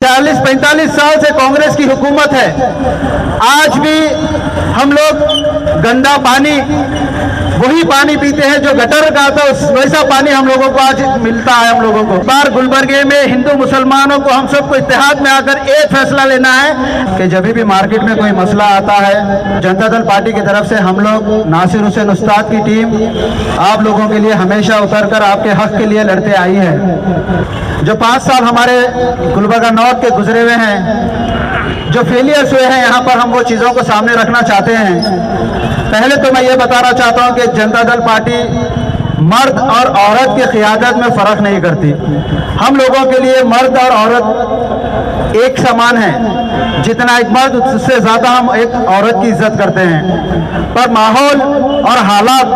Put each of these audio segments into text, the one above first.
40-45 साल से कांग्रेस की हुकूमत है। आज भी हम लोग गंदा पानी, वही पानी पीते हैं जो गटर का आता है, वैसा पानी हम लोगों को आज मिलता है। हम लोगों को बार गुलबर्गे में हिंदू मुसलमानों को हम सबको इत्तेहाद में आकर एक फैसला लेना है कि जब भी मार्केट में कोई मसला आता है, जनता दल पार्टी की तरफ से हम लोग नासिर हुसैन उस्ताद की टीम आप लोगों के लिए हमेशा उतरकर आपके हक के लिए लड़ते आई है। जो 5 साल हमारे गुलबर्गा नॉर्थ के गुजरे हुए हैं, जो फेलियर्स हुए हैं, यहाँ पर हम वो चीज़ों को सामने रखना चाहते हैं। पहले तो मैं ये बताना चाहता हूँ कि जनता दल पार्टी मर्द और औरत की क़ियादत में फ़र्क नहीं करती। हम लोगों के लिए मर्द और औरत एक समान है। जितना एक मर्द उससे ज़्यादा हम एक औरत की इज्जत करते हैं। पर माहौल और हालात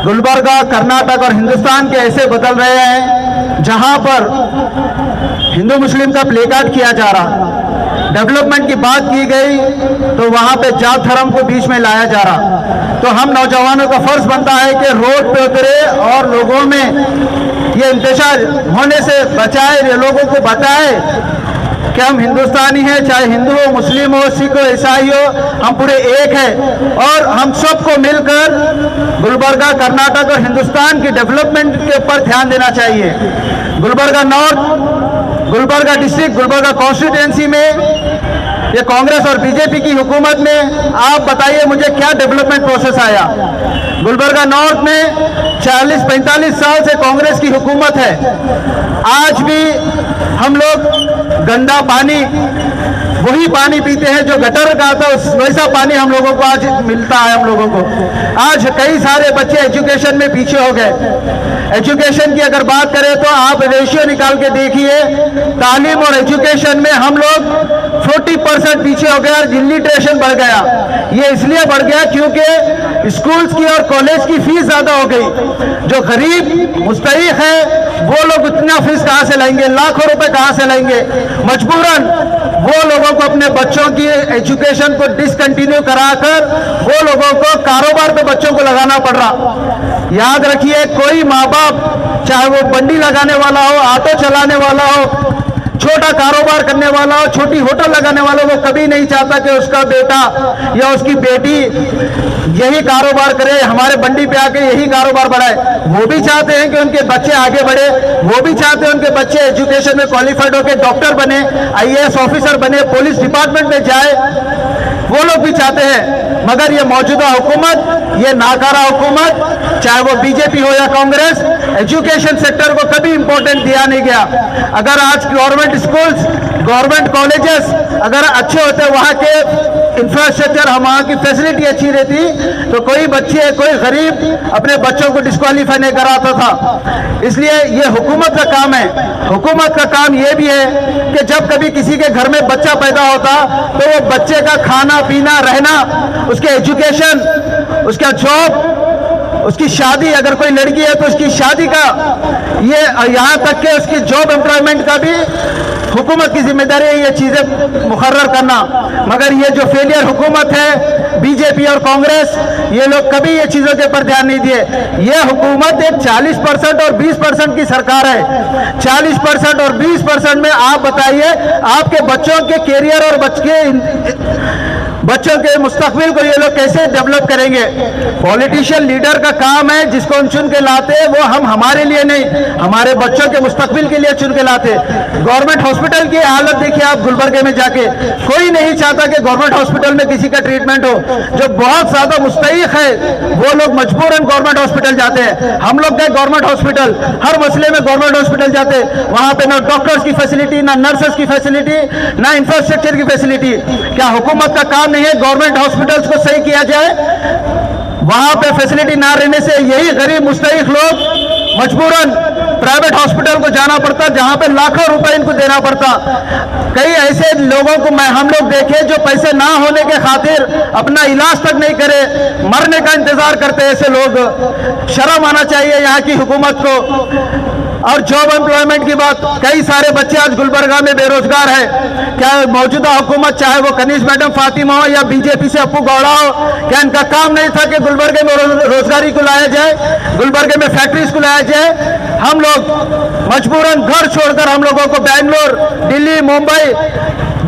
गुलबर्गा, कर्नाटक और हिंदुस्तान के ऐसे बदल रहे हैं जहां पर हिंदू मुस्लिम का प्लेकार्ड किया जा रहा, डेवलपमेंट की बात की गई तो वहां पे जात धर्म को बीच में लाया जा रहा। तो हम नौजवानों का फर्ज बनता है कि रोड पे उतरे और लोगों में ये इंतशार होने से बचाए, लोगों को बताए कि हम हिंदुस्तानी हैं, चाहे हिंदू हो, मुस्लिम हो, सिख हो, ईसाई हो, हम पूरे एक हैं और हम सबको मिलकर गुलबर्गा, कर्नाटक और हिंदुस्तान की डेवलपमेंट के ऊपर ध्यान देना चाहिए। Gulbarga north, Gulbarga district, Gulbarga constituency में ये कांग्रेस और बीजेपी की हुकूमत में आप बताइए मुझे क्या डेवलपमेंट प्रोसेस आया। गुलबर्गा नॉर्थ में 40-45 साल से कांग्रेस की हुकूमत है। आज भी हम लोग गंदा पानी, वही पानी पीते हैं जो गटर का आता है, वैसा पानी हम लोगों को आज मिलता है। हम लोगों को आज कई सारे बच्चे एजुकेशन में पीछे हो गए। एजुकेशन की अगर बात करें तो आप रेशियो निकाल के देखिए, तालीम और एजुकेशन में हम लोग 40% पीछे हो गए और इलिटरेशन बढ़ गया। ये इसलिए बढ़ गया क्योंकि स्कूल्स की और कॉलेज की फीस ज़्यादा हो गई। जो गरीब मुस्तहिक है वो लोग इतना फीस कहाँ से लाएंगे, लाखों रुपए कहाँ से लाएंगे। मजबूरन वो लोगों को अपने बच्चों की एजुकेशन को डिसकंटिन्यू कराकर वो लोगों को कारोबार पे बच्चों को लगाना पड़ रहा। याद रखिए, कोई माँ बाप, चाहे वो बंडी लगाने वाला हो, ऑटो चलाने वाला हो, छोटा कारोबार करने वाला हो, छोटी होटल लगाने वाला, वो कभी नहीं चाहता कि उसका बेटा या उसकी बेटी यही कारोबार करे, हमारे बंडी पे आके यही कारोबार बढ़ाए। वो भी चाहते हैं कि उनके बच्चे आगे बढ़े, वो भी चाहते हैं उनके बच्चे एजुकेशन में क्वालिफाइड होकर डॉक्टर बने, IAS ऑफिसर बने, पुलिस डिपार्टमेंट में जाए, वो लोग भी चाहते हैं। मगर ये मौजूदा हुकूमत, ये नाकारा हुकूमत, चाहे वो बीजेपी हो या कांग्रेस, एजुकेशन सेक्टर को कभी इंपॉर्टेंट दिया नहीं गया। अगर आज गवर्नमेंट स्कूल्स, गवर्नमेंट कॉलेजेस अगर अच्छे होते, वहाँ के इंफ्रास्ट्रक्चर, वहाँ की फैसिलिटी अच्छी रहती, तो कोई बच्चे, कोई गरीब अपने बच्चों को डिस्क्वालीफाई नहीं कराता था। इसलिए ये हुकूमत का काम है। हुकूमत का काम ये भी है कि जब कभी किसी के घर में बच्चा पैदा होता तो वो बच्चे का खाना पीना, रहना, उसके एजुकेशन, उसका जॉब, उसकी शादी, अगर कोई लड़की है तो उसकी शादी का, ये यहाँ तक कि उसकी जॉब एम्प्लॉयमेंट का भी हुकूमत की जिम्मेदारी है ये चीज़ें मुकर्रर करना। मगर ये जो फेलियर हुकूमत है बीजेपी और कांग्रेस, ये लोग कभी ये चीज़ों के ऊपर ध्यान नहीं दिए। ये हुकूमत एक 40% और 20% की सरकार है। 40% और 20% में आप बताइए आपके बच्चों के कैरियर और बच्चों के मुस्तकबिल को ये लोग कैसे डेवलप करेंगे। पॉलिटिशियन लीडर का काम है, जिसको हम चुन के लाते हैं वो हम हमारे लिए नहीं, हमारे बच्चों के मुस्तकबिल के लिए चुन के लाते। गवर्नमेंट हॉस्पिटल की हालत देखिए आप गुलबर्गे में जाके, कोई नहीं चाहता कि गवर्नमेंट हॉस्पिटल में किसी का ट्रीटमेंट हो। जो बहुत ज्यादा मुस्तहिक है वो लोग मजबूरन गवर्नमेंट हॉस्पिटल जाते हैं। हम लोग गए गवर्नमेंट हॉस्पिटल, हर मसले में गवर्नमेंट हॉस्पिटल जाते, वहां पे ना डॉक्टर्स की फैसिलिटी, ना नर्सेस की फैसिलिटी, ना इंफ्रास्ट्रक्चर की फैसिलिटी। क्या हुकूमत का काम नहीं है गवर्नमेंट हॉस्पिटल्स को सही किया जाए? वहां पे फैसिलिटी ना रहने से यही गरीब मुस्तहिक लोग मजबूरन प्राइवेट हॉस्पिटल को जाना पड़ता, जहां पे लाखों रुपए इनको देना पड़ता। कई ऐसे लोगों को हम लोग देखे जो पैसे ना होने के खातिर अपना इलाज तक नहीं करे, मरने का इंतजार करते। ऐसे लोग, शर्म आना चाहिए यहाँ की हुकूमत को। और जॉब एम्प्लॉयमेंट की बात, कई सारे बच्चे आज गुलबर्गा में बेरोजगार है। क्या मौजूदा हुकूमत, चाहे वो कनीज मैडम फातिमा हो या बीजेपी से अप्पू गौड़ा हो, क्या इनका काम नहीं था कि गुलबर्गे में रोजगारी को लाया जाए, गुलबर्गे में फैक्ट्रीज को लाया जाए? हम लोग मजबूरन घर छोड़कर हम लोगों को बेंगलोर, दिल्ली, मुंबई,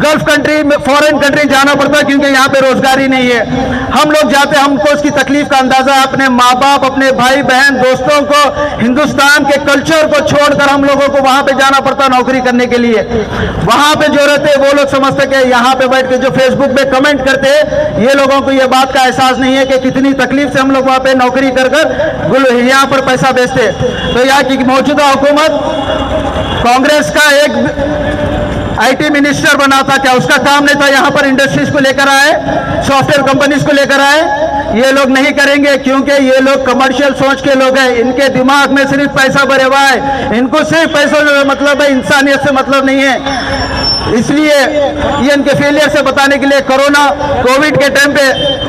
गल्फ कंट्री में, फॉरेन कंट्री जाना पड़ता है क्योंकि यहाँ पे रोजगारी नहीं है। हम लोग जाते हैं, हमको उसकी तकलीफ का अंदाजा है। अपने माँ बाप, अपने भाई बहन, दोस्तों को, हिंदुस्तान के कल्चर को छोड़कर हम लोगों को वहाँ पे जाना पड़ता है नौकरी करने के लिए। वहाँ पे जो रहते हैं वो लोग समझते कि यहाँ पे बैठ के जो फेसबुक पे कमेंट करते हैं, ये लोगों को ये बात का एहसास नहीं है कि कितनी तकलीफ से हम लोग वहाँ पे नौकरी कर यहाँ पर पैसा बेचते। तो यहाँ की मौजूदा हुकूमत कांग्रेस का एक आईटी मिनिस्टर बना था, क्या उसका काम नहीं था यहाँ पर इंडस्ट्रीज को लेकर आए, सॉफ्टवेयर कंपनीज को लेकर आए? ये लोग नहीं करेंगे क्योंकि ये लोग कमर्शियल सोच के लोग हैं। इनके दिमाग में सिर्फ पैसा भरे हुआ है, इनको सिर्फ पैसा जो मतलब है, इंसानियत से मतलब नहीं है। इसलिए ये इनके फेलियर से बताने के लिए कोरोना कोविड के टाइम पे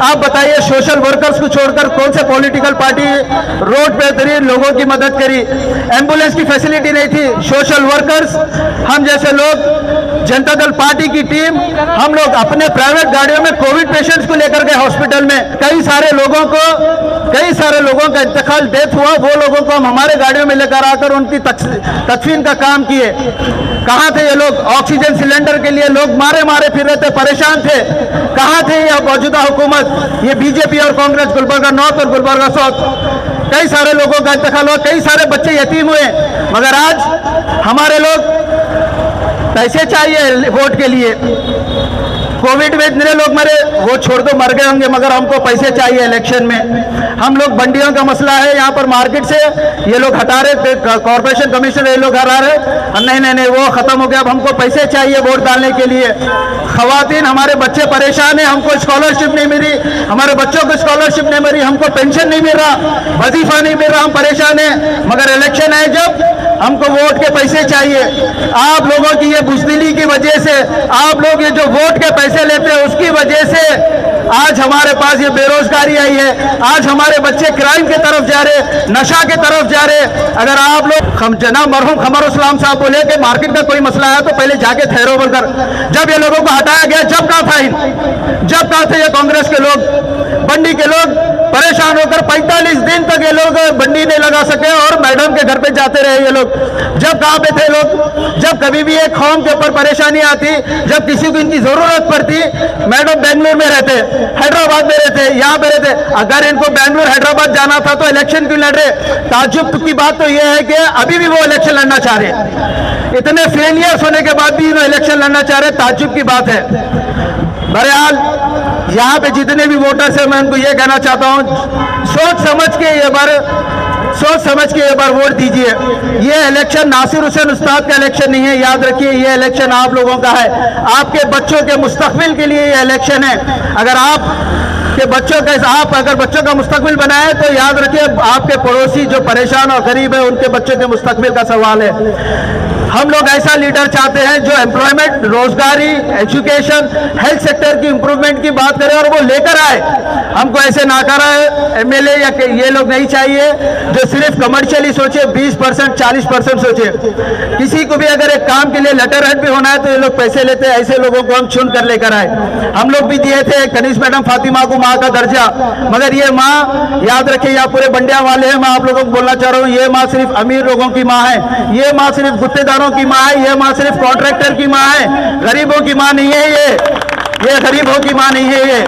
आप बताइए, सोशल वर्कर्स को छोड़कर कौन से पॉलिटिकल पार्टी रोड पे उतरी, लोगों की मदद करी? एम्बुलेंस की फैसिलिटी नहीं थी। सोशल वर्कर्स, हम जैसे लोग, जनता दल पार्टी की टीम, हम लोग अपने प्राइवेट गाड़ियों में कोविड पेशेंट्स को लेकर गए हॉस्पिटल में। कई सारे लोगों का इंतकाल, डेथ हुआ, वो लोगों को हम हमारे गाड़ियों में लेकर आकर उनकी तदफीन का काम किए। कहाँ थे ये लोग? ऑक्सीजन सिलेंडर के लिए लोग मारे मारे फिर रहे थे, परेशान थे। कहाँ थे ये मौजूदा हुकूमत? ये बीजेपी और कांग्रेस, गुलबर्गा नॉर्थ और गुलबर्गा साउथ, कई सारे लोगों का इंतकाल हुआ, कई सारे बच्चे यतीम हुए। मगर आज हमारे लोग पैसे चाहिए वोट के लिए। कोविड में इतने लोग मरे, वो छोड़ दो, मर गए होंगे, मगर हमको पैसे चाहिए इलेक्शन में। हम लोग बंडियों का मसला है यहाँ पर, मार्केट से ये लोग हटा रहे, कॉर्पोरेशन कमिश्नर ये लोग हटा रहे। नहीं, वो खत्म हो गया। अब हमको पैसे चाहिए वोट डालने के लिए। खवातीन, हमारे बच्चे परेशान हैं, हमको स्कॉलरशिप नहीं मिली, हमारे बच्चों को स्कॉलरशिप नहीं मिली, हमको पेंशन नहीं मिल रहा, वजीफा नहीं मिल रहा, हम परेशान हैं। मगर इलेक्शन है जब, हमको वोट के पैसे चाहिए। आप लोगों की ये बुज़दिली की वजह से, आप लोग ये जो वोट के पैसे लेते हैं उसकी वजह से आज हमारे पास ये बेरोजगारी आई है। आज हमारे बच्चे क्राइम की तरफ जा रहे, नशा की तरफ जा रहे। अगर आप लोग, जनाब मरहूम खमरुस्लाम साहब बोले कि मार्केट का कोई मसला है तो पहले जाके ठहरो बोलकर, जब ये लोगों को हटाया गया, जब कहाँ था जब कहाँ थे ये कांग्रेस के लोग? बंडी के लोग परेशान होकर 45 दिन तक ये लोग बंडी नहीं लगा सके और मैडम के घर पे जाते रहे ये लोग। जब कहाँ पे थे लोग? जब कभी भी एक कौम के ऊपर परेशानी आती, जब किसी को इनकी जरूरत पड़ती, मैडम बेंगलुरु में रहते, हैदराबाद में रहते, यहाँ पे रहते। अगर इनको बेंगलुरु हैदराबाद जाना था तो इलेक्शन क्यों लड़ रहे? ताज्जुब की बात तो यह है कि अभी भी वो इलेक्शन लड़ना चाह रहे, इतने फेलियर्स होने के बाद भी इलेक्शन लड़ना चाह रहे। ताज्जुब की बात है। बहरहाल यहाँ पे जितने भी वोटर्स हैं, मैं उनको ये कहना चाहता हूँ, सोच समझ के ये बार वोट दीजिए। ये इलेक्शन नासिर हुसैन उस्ताद का इलेक्शन नहीं है, याद रखिए। ये इलेक्शन आप लोगों का है, आपके बच्चों के मुस्तकबिल के लिए ये इलेक्शन है। अगर अगर बच्चों का मुस्तकबिल बनाए तो याद रखिए, आपके पड़ोसी जो परेशान और गरीब है, उनके बच्चों के मुस्तकबिल का सवाल है। हम लोग ऐसा लीडर चाहते हैं जो एम्प्लॉयमेंट, रोजगारी, एजुकेशन, हेल्थ सेक्टर की इंप्रूवमेंट की बात करे और वो लेकर आए। हमको ऐसे नाकारा एमएलए या ये लोग नहीं चाहिए जो सिर्फ कमर्शियली सोचे, 20%, 40% सोचे। किसी को भी अगर एक काम के लिए लेटर हेड भी होना है तो ये लोग पैसे लेते हैं। ऐसे लोगों को हम चुन कर लेकर आए। हम लोग भी दिए थे कनीज मैडम फातिमा को माँ का दर्जा, मगर ये माँ, याद रखिए, यहाँ पूरे बंडिया वाले हैं, मैं आप लोगों को बोलना चाह रहा हूँ, ये माँ सिर्फ अमीर लोगों की माँ है, ये माँ सिर्फ गुत्तेदारों की माँ है, ये माँ सिर्फ कॉन्ट्रैक्टर की माँ है, गरीबों की माँ नहीं है ये गरीबों की माँ नहीं है ये।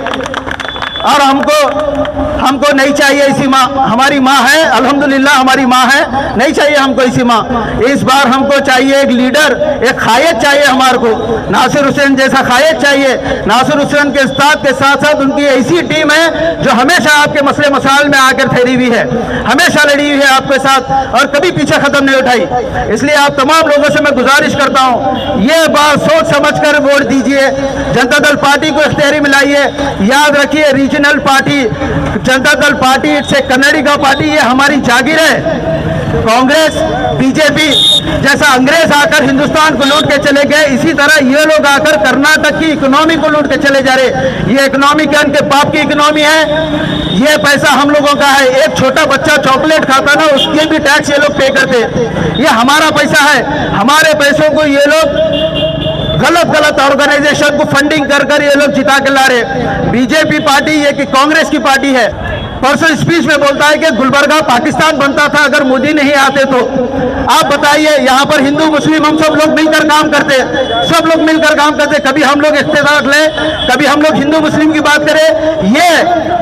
और हमको नहीं चाहिए ऐसी माँ। हमारी माँ है, अल्हम्दुलिल्लाह हमारी माँ है, नहीं चाहिए हमको ऐसी माँ। इस बार हमको चाहिए एक लीडर, एक कायद चाहिए हमारे को, नासिर हुसैन जैसा कायद चाहिए। नासिर हुसैन के उस्ताद के साथ साथ उनकी ऐसी टीम है जो हमेशा आपके मसले मसाइल में आकर ठहरी हुई है, हमेशा लड़ी हुई है आपके साथ और कभी पीछे खत्म नहीं उठाई। इसलिए आप तमाम लोगों से मैं गुजारिश करता हूँ, ये बात सोच समझ कर वोट दीजिए। जनता दल पार्टी को इख्तियारी मिलाइए। याद रखिए, regional party Janata Dal party, it's a कन्नड़ी का पार्टी, ये हमारी जागीर है। कांग्रेस बीजेपी जैसा अंग्रेज आकर हिंदुस्तान को लूट के चले गए, इसी तरह ये लोग आकर कर्नाटक की इकोनॉमी को लूट के चले जा रहे। ये इकोनॉमी क्या इनके बाप की इकोनॉमी है? ये पैसा हम लोगों का है। एक छोटा बच्चा चॉकलेट खाता ना, उसके भी टैक्स ये लोग पे करते। ये हमारा पैसा है। हमारे पैसों को ये लोग गलत ऑर्गेनाइजेशन को फंडिंग कर ये लोग जिता के ला रहे। बीजेपी पार्टी ये कि कांग्रेस की पार्टी है। परसों स्पीच में बोलता है कि गुलबर्गा पाकिस्तान बनता था अगर मोदी नहीं आते तो। आप बताइए, यहाँ पर हिंदू मुस्लिम हम सब लोग मिलकर काम करते, सब लोग मिलकर काम करते। कभी हम लोग इख्तिलाफ ले, कभी हम लोग हिंदू मुस्लिम की बात करें। ये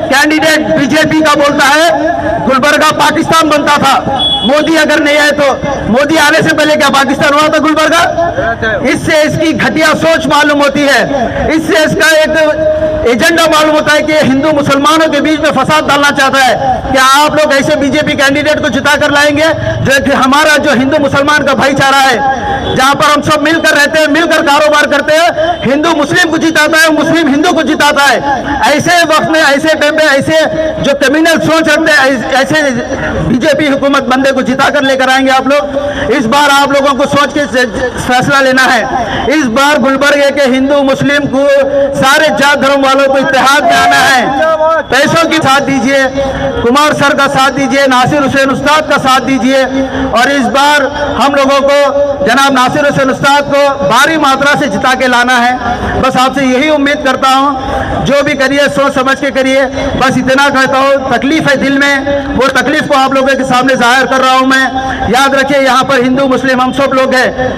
कैंडिडेट बीजेपी का बोलता है गुलबर्गा पाकिस्तान बनता था मोदी अगर नहीं आए तो। मोदी आने से पहले क्या पाकिस्तान हुआ था गुलबर्गा? इससे इसकी घटिया सोच मालूम होती है। इससे इसका एक एजेंडा मालूम होता है कि हिंदू मुसलमानों के बीच में फसाद डालना चाहता है। क्या आप लोग ऐसे बीजेपी कैंडिडेट को जिता कर लाएंगे जो कि हमारा जो हिंदू मुसलमान का भाईचारा है, जहां पर हम सब मिलकर रहते हैं, मिलकर कारोबार करते हैं, हिंदू मुस्लिम को जिताता है, मुस्लिम हिंदू को जिताता है। ऐसे वक्त में, ऐसे टाइम पे, ऐसे जो क्रिमिनल सोच रखते हैं, ऐसे बीजेपी हुकूमत बंदे को जिता कर लेकर आएंगे आप लोग। इस बार आप लोगों को सोच के फैसला लेना है। इस बार गुलबर्गे के हिंदू मुस्लिम को, सारे जात धर्म वालों को इत्तेहाद में आना है। पैसों की साथ दीजिए, कुमार सर का साथ दीजिए, नासिर हुसैन उस्ताद का साथ दीजिए। और इस बार हम लोगों को जनाब नासिर हुसैन उस्ताद को भारी मात्रा से जिता के लाना है। बस आपसे यही उम्मीद करता हूं, जो भी करिए सोच समझ के करिए। बस इतना कहता हूं, तकलीफ है दिल में, वो तकलीफ को आप लोगों के सामने जाहिर कर रहा हूं मैं। याद रखिए, यहाँ पर हिंदू मुस्लिम हम सब लोग हैं।